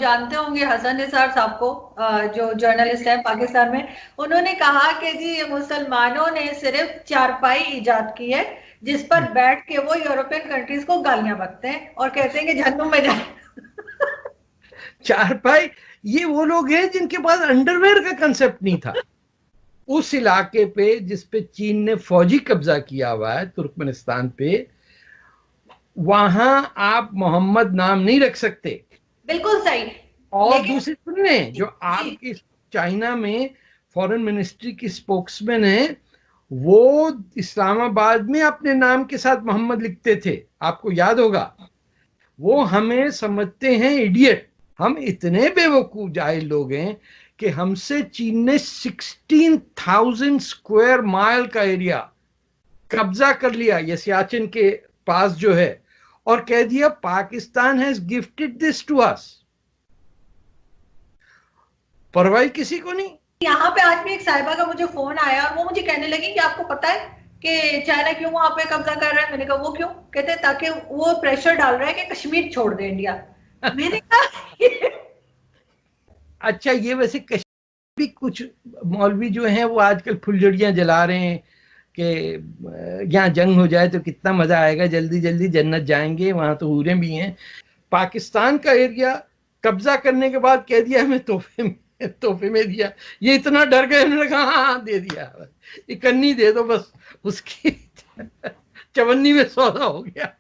जानते होंगे हसन निसार साहब को, जो जर्नलिस्ट हैं पाकिस्तान में। उन्होंने कहा कि जी ये मुसलमानों ने सिर्फ चारपाई इजाद की है जिस पर बैठ के वो यूरोपियन कंट्रीज को गालियां बकते हैं और कहते हैं कि जहन्नुम में जाए। चारपाई, ये वो लोग हैं जिनके पास अंडरवेयर का कंसेप्ट नहीं था। उस इलाके पे जिस पे चीन ने फौजी कब्जा किया हुआ है, तुर्कमेनिस्तान पे, वहां आप मोहम्मद नाम नहीं रख सकते। बिल्कुल सही। और लेकिन दूसरी सुनने, जो जी, आपकी चाइना में फॉरेन मिनिस्ट्री की स्पोक्समैन है, वो इस्लामाबाद में अपने नाम के साथ मोहम्मद लिखते थे, आपको याद होगा। वो हमें समझते हैं इडियट। हम इतने बेवकूफ जाहिल लोग हैं कि हमसे चीन ने 16,000 स्क्वायर माइल का एरिया कब्जा कर लिया, ये सियाचिन के पास जो है, और कह दिया Pakistan has gifted this to us. परवाही किसी को नहीं। यहाँ पे आज भी एक साहिबा का मुझे फोन आया और वो मुझे कहने लगी कि आपको पता है कि चाइना क्यों वहां पे कब्जा कर रहा है। मैंने कहा वो क्यों? कहते हैं ताकि वो प्रेशर डाल रहा है कि कश्मीर छोड़ दे इंडिया। मैंने कहा अच्छा, ये वैसे कश्मीर भी कुछ मौलवी जो हैं वो आजकल फुलझड़ियां जला रहे हैं कि यहाँ जंग हो जाए तो कितना मजा आएगा, जल्दी जल्दी जन्नत जाएंगे, वहां तो हूरें भी हैं। पाकिस्तान का एरिया कब्जा करने के बाद कह दिया हमें तोहफे में दिया। ये इतना डर गए, उन्होंने कहा हाँ हाँ दे दिया, इकन्नी दे दो बस, उसकी चवन्नी में सौदा हो गया।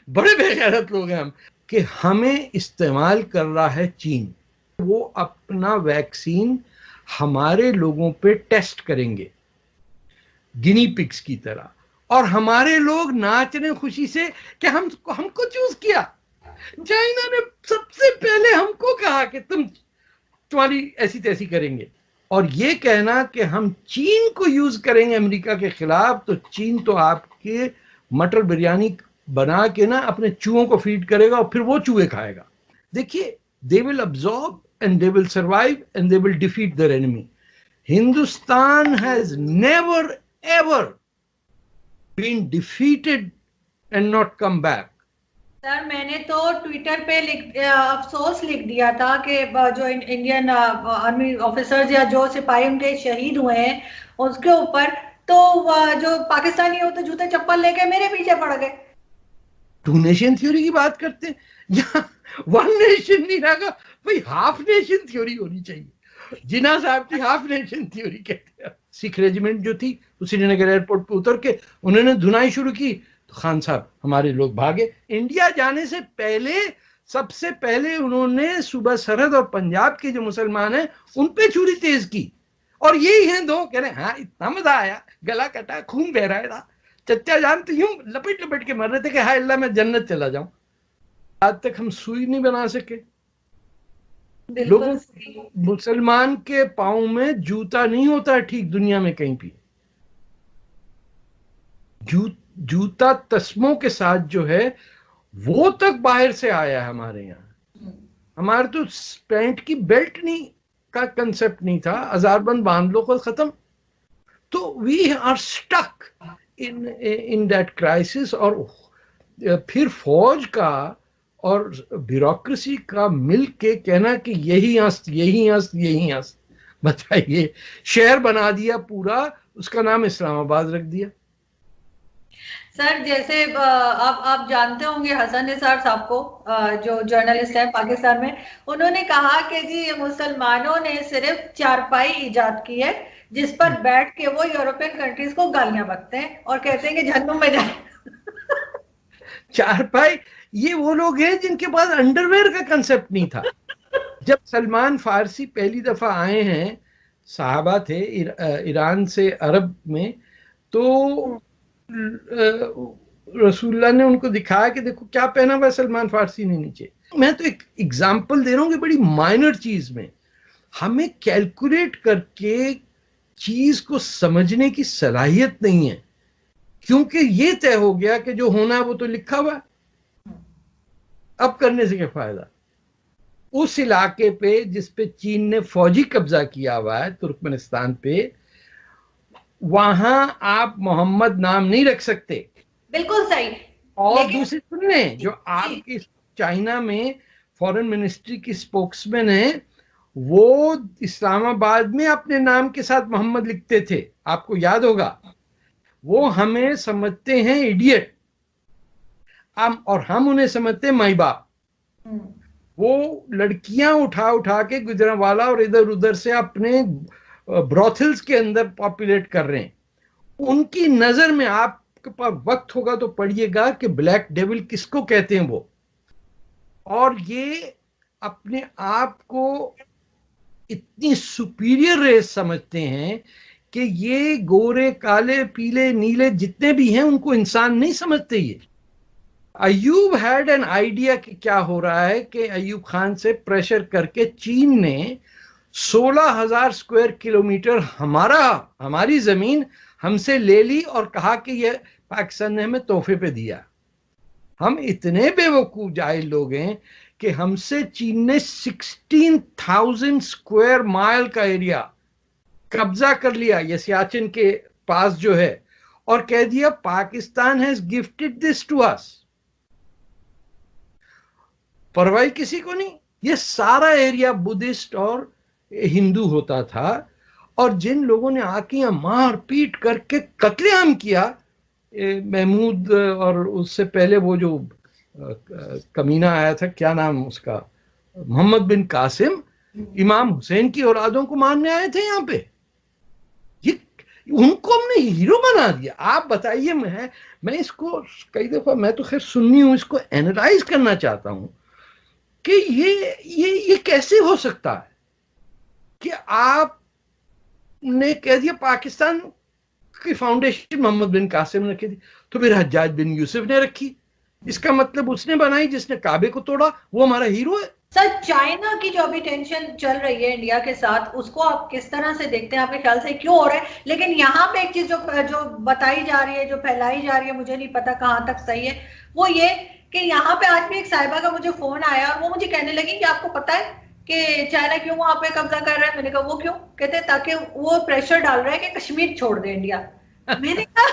बड़े बेगैरत लोग हैं हम कि हमें इस्तेमाल कर रहा है चीन। वो अपना वैक्सीन हमारे लोगों पे टेस्ट करेंगे गिनी पिग्स की तरह, और हमारे लोग नाच रहे खुशी से कि हमको चूज किया। चाइना ने सबसे पहले हमको कहा कि तुम्हारी ऐसी तैसी करेंगे, और ये कहना कि हम चीन को यूज करेंगे अमेरिका के खिलाफ, तो चीन तो आपके मटर बिरयानी बना के ना अपने चूहों को फीड करेगा और फिर वो चूहे खाएगा। देखिए, they will absorb and they will survive and they will defeat their enemy. Hindustan has never ever been defeated and not come back. Sir मैंने तो ट्विटर पे अफसोस लिख दिया था कि जो इंडियन आर्मी ऑफिसर्स या जो सिपाही उनके शहीद हुए हैं उसके ऊपर, तो जो पाकिस्तानी हो तो जूते चप्पल लेके मेरे पीछे पड़ गए। टू नेशन थ्योरी की बात करते हैं, यहाँ वन नेशन नहीं रहेगा भाई, हाफ नेशन थ्योरी होनी चाहिए। जिन्ना साहब की हाफ नेशन थ्योरी कहते हैं। सिख रेजिमेंट जो थी श्रीनगर एयरपोर्ट पे उतर के उन्होंने धुनाई शुरू की तो खान साहब हमारे लोग भागे। इंडिया जाने से पहले सबसे पहले उन्होंने सूबा सरहद और पंजाब के जो मुसलमान हैं उन पे छुरी तेज की, और यही हैं दो कह रहे हाँ इतना मजा आया, गला कटा, खून बह रहा था, चच्चा जान तो यूं लपेट लपेट के मर रहे थे कि हाय अल्लाह मैं जन्नत चला जाऊं। आज तक हम सुई नहीं बना सके। लोगों, मुसलमान के पाँव में जूता नहीं होता ठीक दुनिया में कहीं भी। जूता तस्मों के साथ जो है वो तक बाहर से आया है हमारे यहाँ। हमारे तो पैंट की बेल्ट नहीं का कंसेप्ट नहीं था, अजारबंद बांध लो को खत्म। तो we are stuck in that crisis. और फिर फौज का और ब्यूरोक्रेसी का मिल के कहना कि यही अस्त यही अस्त यही अस्त, बताइए, शहर बना दिया पूरा, उसका नाम इस्लामाबाद रख दिया। सर जैसे आप जानते होंगे हसन निसार साहब को, जो जर्नलिस्ट हैं पाकिस्तान में। उन्होंने कहा कि जी ये मुसलमानों ने सिर्फ चारपाई इजाद की है जिस पर बैठ के वो यूरोपियन कंट्रीज को गालियां बकते हैं और कहते हैं कि जहन्नुम में जाए। चारपाई, ये वो लोग हैं जिनके पास अंडरवेयर का कंसेप्ट नहीं था। जब सलमान फारसी पहली दफा आए हैं, साहबा थे ईरान से अरब में, तो रसूलुल्लाह ने उनको दिखाया कि देखो क्या पहना हुआ सलमान फारसी ने नीचे। मैं तो एक एग्जांपल दे रहा हूँ कि बड़ी माइनर चीज में हमें कैलकुलेट करके चीज को समझने की सलाहियत नहीं है, क्योंकि ये तय हो गया कि जो होना है वो तो लिखा हुआ है, अब करने से क्या फायदा। उस इलाके पे जिस पे चीन ने फौजी कब्जा किया हुआ है तुर्कमेनिस्तान पे, वहां आप मोहम्मद नाम नहीं रख सकते। बिल्कुल सही। और लेकिन दूसरी सुनने, जो आपकी चाइना में फॉरेन मिनिस्ट्री की स्पोक्समैन है, वो इस्लामाबाद में अपने नाम के साथ मोहम्मद लिखते थे, आपको याद होगा। वो हमें समझते हैं इडियट, और हम उन्हें समझते हैं माई बाप। वो लड़कियां उठा उठा के गुजरांवाला और इधर उधर से अपने ब्रॉथल्स के अंदर पॉपुलेट कर रहे हैं। उनकी नजर में, आपके पास वक्त होगा तो पढ़िएगा कि ब्लैक डेविल किसको कहते हैं वो। और ये अपने आप को इतनी सुपीरियर रेस समझते हैं कि ये गोरे काले पीले नीले जितने भी हैं उनको इंसान नहीं समझते। ये अयूब हैड एन आइडिया कि क्या हो रहा है, कि अयूब खान से प्रेशर करके चीन ने 16,000 स्क्वायर किलोमीटर हमारी जमीन हमसे ले ली और कहा कि ये पाकिस्तान ने हमें तोहफे पे दिया। हम इतने बेवकूफ जाहिल लोग हैं कि हमसे चीन ने 16,000 स्क्वायर माइल का एरिया कब्जा कर लिया, ये सियाचिन के पास जो है, और कह दिया Pakistan has gifted this to us. परवाही किसी को नहीं। ये सारा एरिया बुद्धिस्ट और हिंदू होता था, और जिन लोगों ने आके मार पीट करके कत्लेआम किया, महमूद और उससे पहले वो जो कमीना आया था, क्या नाम उसका, मोहम्मद बिन कासिम, इमाम हुसैन की औलादों को मारने आए थे यहाँ पे। ये उनको हमने हीरो बना दिया। आप बताइए, मैं इसको कई दफा, मैं तो खैर सुन्नी हूं, इसको एनालाइज करना चाहता हूं कि ये कैसे हो सकता है कि आपने कह दिया पाकिस्तान की फाउंडेशन मोहम्मद बिन कासिम ने रखी थी, तो फिर हज्जाज बिन यूसुफ ने रखी। इसका मतलब उसने बनाई, जिसने काबे को तोड़ा वो हमारा हीरो है। सर, चाइना की जो अभी टेंशन चल रही है इंडिया के साथ, उसको आप किस तरह से देखते हैं? आपके ख्याल से क्यों हो रहा है? लेकिन यहाँ पे एक चीज जो बताई जा रही है, जो फैलाई जा रही है, मुझे नहीं पता कहाँ तक सही है, वो ये कि यहाँ पे आज भी एक साहिबा का मुझे फोन आया और वो मुझे कहने लगी कि आपको पता है कि चाइना क्यों वहां पे कब्जा कर रहा है? मैंने कहा वो क्यों? कहते ताकि वो प्रेशर डाल रहा है कि कश्मीर छोड़ दे इंडिया। मैंने कहा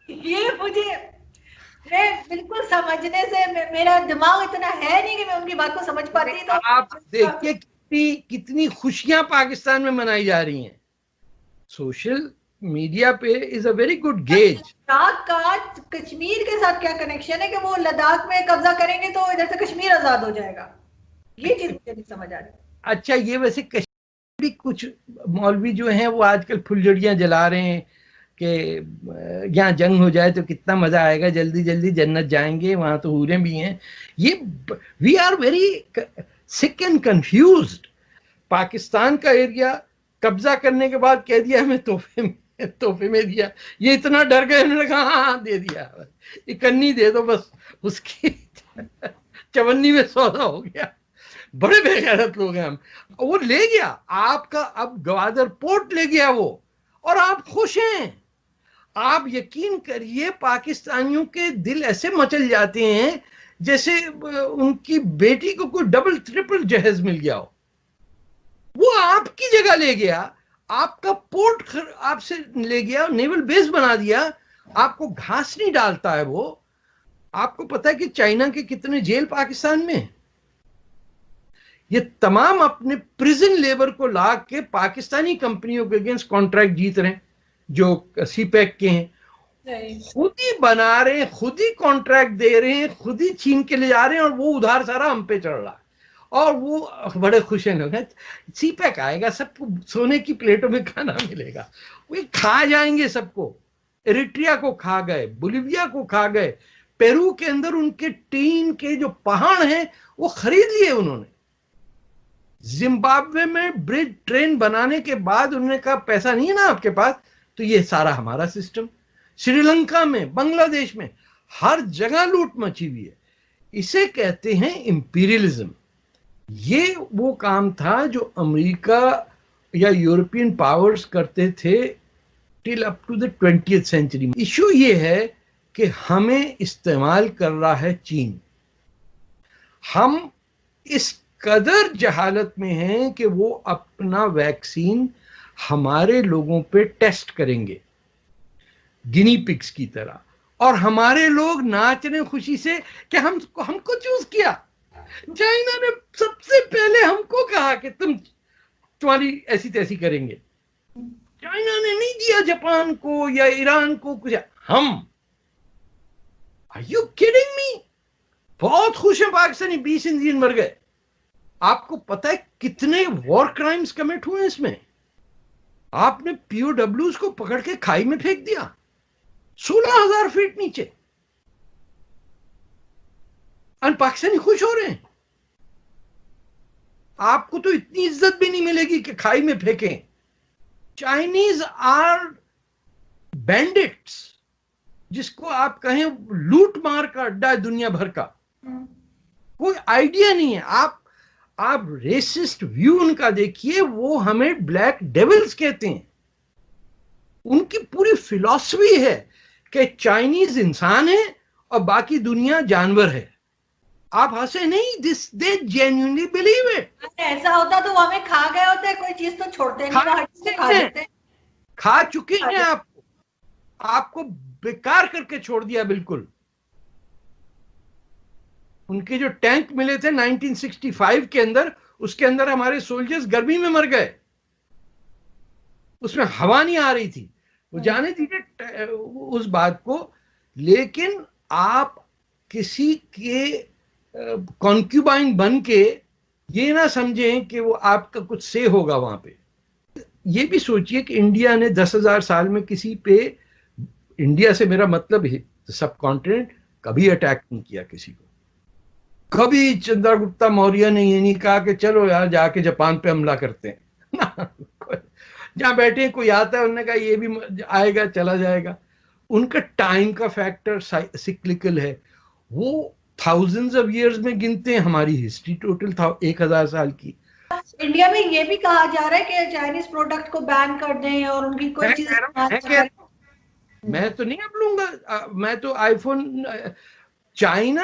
ये मुझे, मैं बिल्कुल समझने से मेरा दिमाग इतना है नहीं कि मैं उनकी बात को समझ पाती। तो आप देखिए कितनी खुशियां पाकिस्तान में मनाई जा रही हैं। सोशल मीडिया पे is a very good gauge. Ladakh का कश्मीर के साथ क्या कनेक्शन है कि वो लद्दाख में कब्जा करेंगे तो इधर से कश्मीर आजाद हो जाएगा? ये चीज मुझे नहीं समझ आ रही। अच्छा, ये वैसे कश्मीर भी कुछ मौलवी जो हैं वो आजकल फुलझड़ियां जला रहे हैं कि यहाँ जंग हो जाए तो कितना मजा आएगा, जल्दी जल्दी जन्नत जाएंगे, वहां तो हूरें भी हैं। ये we are very sick and confused. Pakistan का एरिया कब्जा करने के बाद कह दिया हमें तोहफे में दिया। ये इतना डर गए, उन्होंने कहा हाँ दे दिया, इकन्नी दे दो बस, उसकी चवन्नी में सौदा हो गया। बड़े बेगैरत लोग हैं हम। वो ले गया आपका, अब गवादर पोर्ट ले गया वो, और आप खुश हैं। आप यकीन करिए पाकिस्तानियों के दिल ऐसे मचल जाते हैं जैसे उनकी बेटी को कोई डबल ट्रिपल जहेज मिल गया हो। वो आपकी जगह ले गया, आपका पोर्ट आपसे ले गया, नेवल बेस बना दिया, आपको घास नहीं डालता है वो। आपको पता है कि चाइना के कितने जेल पाकिस्तान में? ये तमाम अपने प्रिजन लेबर को ला के पाकिस्तानी कंपनियों के अगेंस्ट कॉन्ट्रैक्ट जीत रहे हैं, जो सीपैक के हैं, खुद ही बना रहे हैं, खुद ही कॉन्ट्रैक्ट दे रहे हैं, खुद ही छीन के ले जा रहे हैं, और वो उधार सारा हम पे चढ़ रहा है। और वो बड़े खुश हैं लोग, सीपैक आएगा, सबको सोने की प्लेटों में खाना मिलेगा, वो खा जाएंगे सबको। एरिट्रिया को खा गए, बोलिविया को खा गए, पेरू के अंदर उनके टीन के जो पहाड़ हैं वो खरीद लिए उन्होंने। जिम्बाब्वे में ब्रिज ट्रेन बनाने के बाद उन्होंने कहा पैसा नहीं है ना आपके पास, तो ये सारा हमारा सिस्टम। श्रीलंका में, बांग्लादेश में, हर जगह लूट मची हुई है। इसे कहते हैं इंपीरियलिज्म। ये वो काम था जो अमेरिका या यूरोपियन पावर्स करते थे till up to the 20th century. Issue ये है कि हमें इस्तेमाल कर रहा है चीन। हम इस कदर जहालत में हैं कि वो अपना वैक्सीन हमारे लोगों पे टेस्ट करेंगे गिनी पिग्स की तरह, और हमारे लोग नाच रहे खुशी से कि हमको चूज किया। चाइना ने सबसे पहले हमको कहा कि तुम्हारी ऐसी तैसी करेंगे। चाइना ने नहीं दिया जापान को या ईरान को कुछ। हम, आर यू किडिंग मी? बहुत खुश हैं पाकिस्तानी, 20 इंडियन मर गए। आपको पता है कितने वॉर क्राइम्स कमिट हुए इसमें? आपने पीओडब्ल्यूज को पकड़ के खाई में फेंक दिया 16,000 फीट नीचे, और पाकिस्तानी खुश हो रहे हैं। आपको तो इतनी इज्जत भी नहीं मिलेगी कि खाई में फेंकें। चाइनीज आर बैंडिट्स, जिसको आप कहें लूट मार का अड्डा है दुनिया भर का। कोई आइडिया नहीं है। आप रेसिस्ट व्यू उनका देखिए, वो हमें ब्लैक डेविल्स कहते हैं। उनकी पूरी फिलॉसफी है कि चाइनीज इंसान है और बाकी दुनिया जानवर है। आप हंसे नहीं, दे जेन्युइनली बिलीव इट। ऐसा होता तो वो हमें खा गए होते, कोई चीज तो छोड़ते नहीं, खा देते। खा चुके हैं आपको बेकार करके छोड़ दिया बिल्कुल। उनके जो टैंक मिले थे 1965 के अंदर, उसके अंदर हमारे सोल्जर्स गर्मी में मर गए। उसमें हवा नहीं आ रही थी। वो जाने दीजिए उस बात को, लेकिन आप किसी के कॉन्क्यूबाइन बन के ये ना समझें कि वो आपका कुछ से होगा वहां पे। ये भी सोचिए कि इंडिया ने 10,000 साल में किसी पे, इंडिया से मेरा मतलब सब कॉन्टिनेंट, कभी अटैक नहीं किया किसी को। कभी चंद्रगुप्ता मौर्य ने ये नहीं कहा कि चलो यार जाके जापान पे हमला करते हैं। जहां बैठे कोई आता है, उन्होंने कहा ये भी आएगा चला जाएगा। उनका टाइम का फैक्टर सिक्लिकल है। वो थाउजेंड्स ऑफ इयर्स में गिनते हैं, हमारी हिस्ट्री टोटल था 1,000 साल की। इंडिया में ये भी कहा जा रहा है कि चाइनीज प्रोडक्ट को बैन कर दें और उनकी कोई चीज। मैं तो नहीं अब लूंगा, मैं तो आईफोन। चाइना,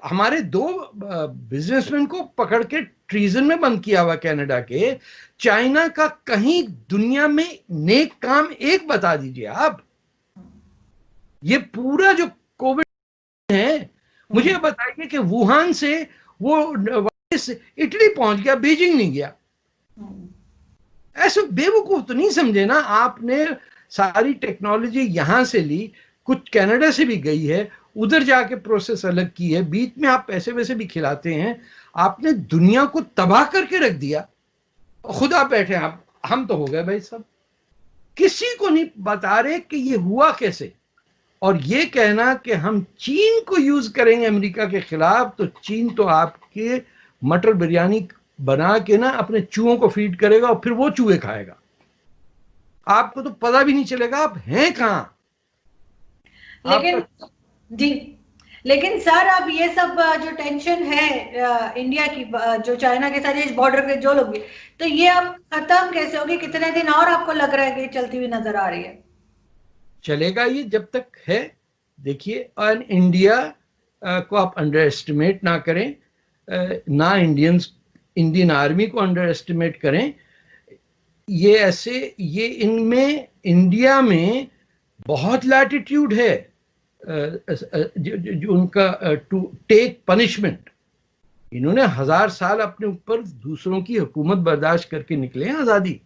हमारे 2 बिजनेसमैन को पकड़ के ट्रीजन में बंद किया हुआ कनाडा के। चाइना का कहीं दुनिया में नेक काम एक बता दीजिए आप। ये पूरा जो कोविड है, मुझे बताइए कि वुहान से वो वायरस इटली पहुंच गया, बीजिंग नहीं गया। ऐसे बेवकूफ तो नहीं समझे ना आपने। सारी टेक्नोलॉजी यहां से ली, कुछ कनाडा से भी गई है, उधर जाके प्रोसेस अलग की है, बीच में आप पैसे वैसे भी खिलाते हैं। आपने दुनिया को तबाह करके रख दिया। खुदा बैठे आप, हम तो हो गए भाई सब। किसी को नहीं बता रहे कि ये हुआ कैसे। और ये कहना कि हम चीन को यूज करेंगे अमेरिका के खिलाफ, तो चीन तो आपके मटर बिरयानी बना के ना अपने चूहों को फीड करेगा और फिर वो चूहे खाएगा। आपको तो पता भी नहीं चलेगा आप हैं कहां। लेकिन जी, लेकिन सर अब ये सब जो टेंशन है इंडिया की, जो चाइना के साथ इस बॉर्डर के जो लोग, तो ये अब खत्म कैसे होगी? कितने दिन और आपको लग रहा है कि चलती हुई नजर आ रही है? चलेगा ये जब तक है। देखिए, और इंडिया को आप अंडर एस्टिमेट ना करें, ना इंडियन आर्मी को अंडर एस्टिमेट करें। ये ऐसे, ये इनमें, इंडिया में बहुत लैटिट्यूड है जो उनका टू टेक पनिशमेंट। इन्होंने 1000 साल अपने ऊपर दूसरों की हुकूमत बर्दाश्त करके निकले हैं आजादी।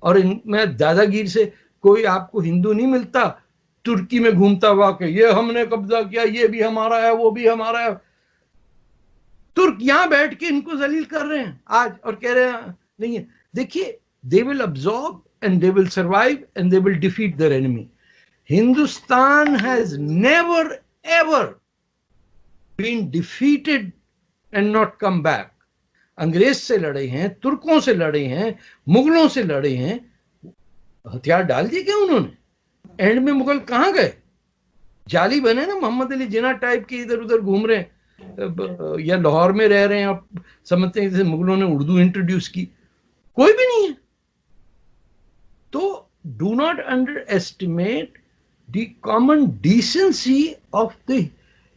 और इनमें दादागिरी से कोई आपको हिंदू नहीं मिलता तुर्की में घूमता हुआ कि ये हमने कब्जा किया, ये भी हमारा है, वो भी हमारा है। तुर्क यहां बैठ के इनको जलील कर रहे हैं आज और कह रहे हैं नहीं है। देखिए, they will absorb and they will survive and they will defeat their enemy. Hindustan has never ever been defeated and not come back. अंग्रेज से लड़े हैं, तुर्कों से लड़े हैं, मुगलों से लड़े हैं, हथियार डाल दिए क्या उन्होंने? एंड में मुगल कहां गए? जाली बने ना, मोहम्मद अली जिन्ना टाइप के इधर उधर घूम रहे हैं, या लाहौर में रह रहे हैं। आप समझते हैं जैसे मुगलों ने उर्दू इंट्रोड्यूस की, कोई भी नहीं है। तो do not under estimate the common decency of the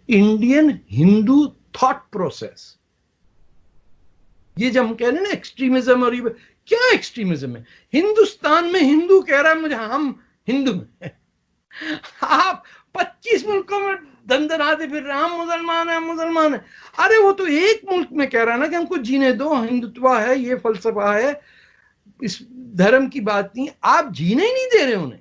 Indian Hindu thought process. ये जब हम कह रहे हैं ना एक्सट्रीमिज्म, और ये क्या एक्सट्रीमिज्म है? हिंदुस्तान में हिंदू कह रहा है मुझे हम हिंदू हैं। आप 25 20 मुल्कों में दंदनाते फिर रहे, हम मुसलमान है, हम मुसलमान है। अरे वो तो एक मुल्क में कह रहा है ना कि हमको जीने दो, हिंदुत्व है, ये फलसफा है, इस धर्म की बात नहीं। आप जीने ही नहीं दे रहे उन्हें।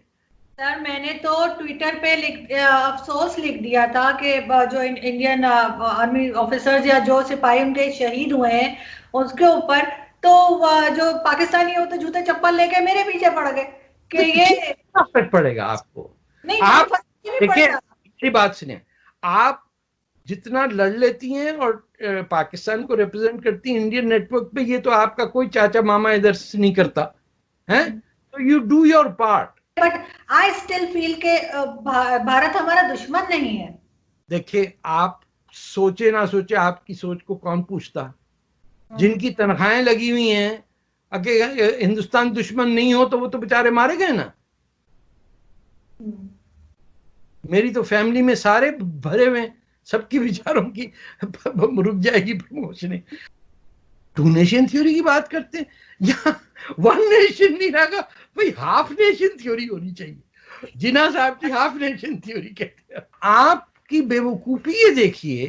सर मैंने तो ट्विटर पे अफसोस लिख दिया था कि जो इंडियन आर्मी ऑफिसर्स या जो सिपाही उनके शहीद हुए हैं उसके ऊपर, तो जो पाकिस्तानी हो तो जूते चप्पल लेके मेरे पीछे पड़ गए कि ये फर्क पड़ेगा आपको? नहीं, आप फर्क नहीं देखिए, पड़ता। मेरी बात सुनिए, आप जितना लड़ लेती हैं और पाकिस्तान को रिप्रेजेंट करती हैं इंडियन नेटवर्क पे, ये तो आपका कोई चाचा मामा इधर से नहीं करता है, तो you do your part. But I still feel के भारत हमारा दुश्मन नहीं है। देखिए, आप सोचे ना सोचे, आपकी सोच को कौन पूछता? जिनकी तनख्वाहें लगी हुई हैं, अगर हिंदुस्तान दुश्मन नहीं हो तो वो तो बेचारे मारे गए ना। मेरी तो फैमिली में सारे भरे हुए, सबकी विचारों की रुक जाएगी प्रमोशन। टू नेशन थ्योरी की बात करते हैं, या वन नेशन नहीं रहा भाई, हाफ नेशन थ्योरी होनी चाहिए। जिन्ना साहब की हाफ नेशन थ्योरी कहते हैं। आपकी बेवकूफी ये देखिए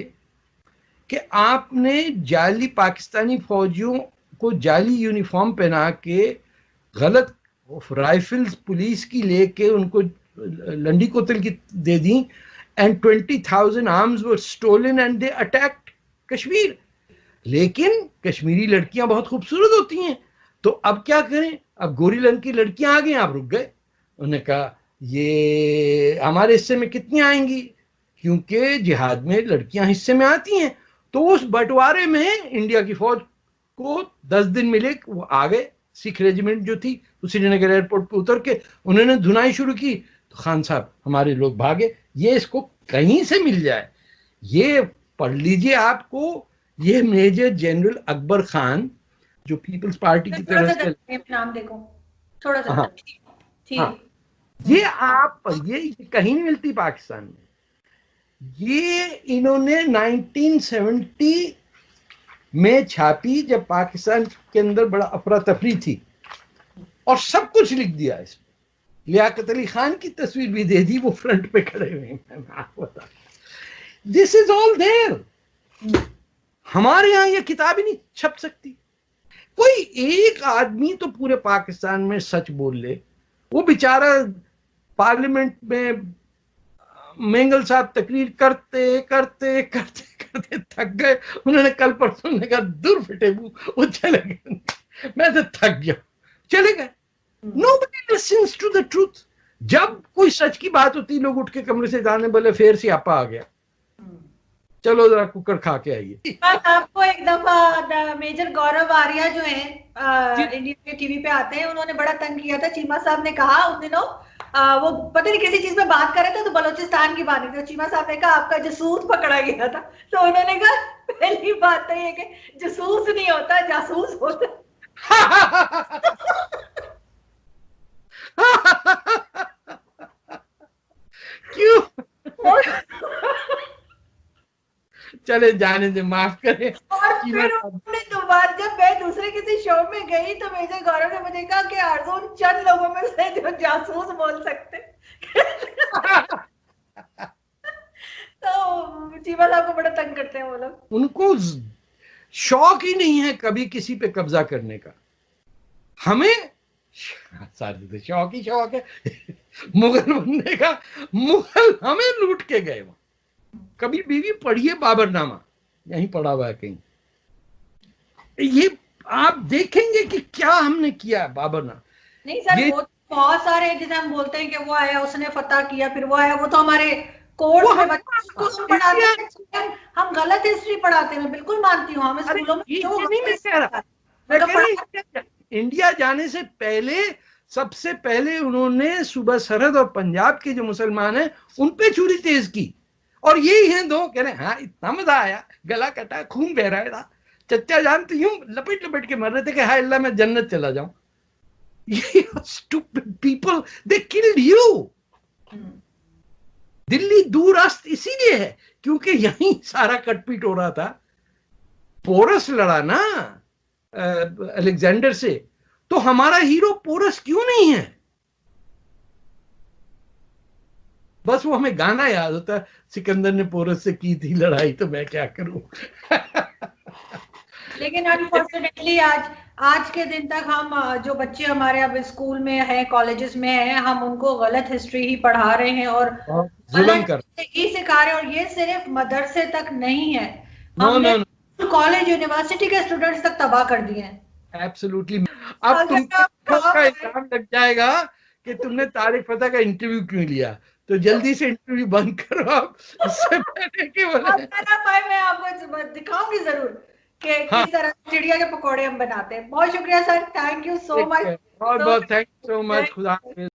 कि आपने जाली पाकिस्तानी फौजियों को जाली यूनिफॉर्म पहना के गलत राइफल्स पुलिस की लेके उनको लंडी कोतल की दे दी, and 20,000 arms were stolen and they attacked Kashmir. लेकिन कश्मीरी लड़कियां बहुत खूबसूरत होती हैं, तो अब क्या करें? अब गोरी रंग की लड़कियां आ गई, आप रुक गए। उन्होंने कहा ये हमारे हिस्से में कितनी आएंगी, क्योंकि जिहाद में लड़कियां हिस्से में आती हैं। तो उस बंटवारे में इंडिया की फौज को 10 दिन मिले, वो आ गए। सिख रेजिमेंट जो थी श्रीनगर एयरपोर्ट पे उतर के उन्होंने धुनाई शुरू की, तो खान साहब हमारे लोग भागे। ये इसको कहीं से मिल जाए, ये पढ़ लीजिए। आपको ये मेजर जनरल अकबर खान जो पीपल्स पार्टी की तरफ से, नाम देखो थोड़ा सा। हाँ, ठीक। हाँ, ये आप ये कहीं नहीं मिलती पाकिस्तान में। ये इन्होंने 1970 में छापी, जब पाकिस्तान के अंदर बड़ा अफरा तफरी थी, और सब कुछ लिख दिया इसमें। लियाकत अली खान की तस्वीर भी दे दी, वो फ्रंट पे खड़े हुए हैं। आपको बता, दिस इज ऑल देयर। हमारे यहां ये किताब ही नहीं छप सकती। कोई एक आदमी तो पूरे पाकिस्तान में सच बोल ले। वो बेचारा पार्लियामेंट में मेंगल साहब तकरीर करते करते करते करते थक गए। उन्होंने कल परसों ने कहा दूर फिटे मुंह, वो चले गए। मैं तो थक गया, चले गए। Nobody listens to the truth। जब कोई सच की बात होती, लोग उठ के कमरे से जाने बोले फिर सियापा आ गया, चलो जरा कुकर खा के आइए। आपको एक दफा मेजर गौरव आर्या जो है इंडिया के टीवी पे आते हैं, उन्होंने बड़ा तंग किया था। चीमा साहब ने कहा उन दिनों वो पता नहीं किसी चीज में बात कर रहे थे, तो बलोचिस्तान की बात थी। चीमा साहब ने कहा आपका जासूस पकड़ा गया था, तो उन्होंने कहा पहली बात तो ये कि जासूस नहीं होता, जासूस होता। क्यों? चले जाने दे, माफ करें। और फिर उन्होंने दोबारा, जब मैं दूसरे किसी शो में गई, तो मेजर गौरव ने मुझे कहा कि अर्जुन चंद लोगों में से जो जासूस बोल सकते। तो चीमा साहब को बड़ा तंग करते हैं वो लोग। उनको शौक ही नहीं है कभी किसी पे कब्जा करने का। हमें सारे तो शौक ही शौक है मुगल बनने का। मुगल हमें लूट के गए। वहां कभी बीवी पढ़िए बाबरनामा, यहीं पढ़ा हुआ है कहीं। ये आप देखेंगे कि क्या हमने किया बाबरनामा। नहीं सर, वो बहुत सारे जैसे हम बोलते हैं कि वो आया उसने फतह किया, फिर वो आया, वो तो हमारे कोर्स में बच्चों को पढ़ाते हैं। हम गलत हिस्ट्री पढ़ाते हैं, बिल्कुल मानती हूँ। हमें स्कूलों में इंडिया जाने से पहले सबसे पहले उन्होंने सूबा सरहद और पंजाब के जो मुसलमान हैं उन पे छुरी तेज की, और यही हैं दो कह रहे हाँ इतना मजा आया, गला कटा, खून बह रहा था, चच्चा जान तो यूं लपेट लपेट के मर रहे थे कि हाय अल्लाह मैं जन्नत चला जाऊं। ये stupid people, they killed you. Delhi दूरस्थ इसीलिए है क्योंकि यहीं सारा कटपीट हो रहा था। पोरस लड़ा ना अलेक्जेंडर से, तो तो हमारा हीरो पोरस क्यों नहीं है? बस वो हमें गाना याद होता है, सिकंदर ने पोरस से की थी लड़ाई तो मैं क्या करूं। लेकिन अनफॉर्चुनेटली आज आज के दिन तक हम जो बच्चे हमारे अब स्कूल में हैं, कॉलेजेस में हैं, हम उनको गलत हिस्ट्री ही पढ़ा रहे हैं और और जुल्म गलत कर, ही सिखा रहे हैं। और ये सिर्फ मदरसे तक नहीं है, नो हमने नो नो, कॉलेज यूनिवर्सिटी के स्टूडेंट्स तक तबाह कर दिए हैं। एब्सोल्युटली। अब तुम अगर आप का इल्जाम लग जाएगा कि तुमने तारिक फतेह का इंटरव्यू क्यों लिया, तो जल्दी से इंटरव्यू बंद करो आप, इससे पहले कि आप बोले। ना पाए, मैं आपको दिखाऊंगी जरूर कि हाँ, किस तरह चिड़िया के पकौड़े हम बनाते हैं। बहुत शुक्रिया सर, थैंक यू सो ठीक मच। है, बहुत तो बहुत थैंक यू सो मच, खुदा हाफिज।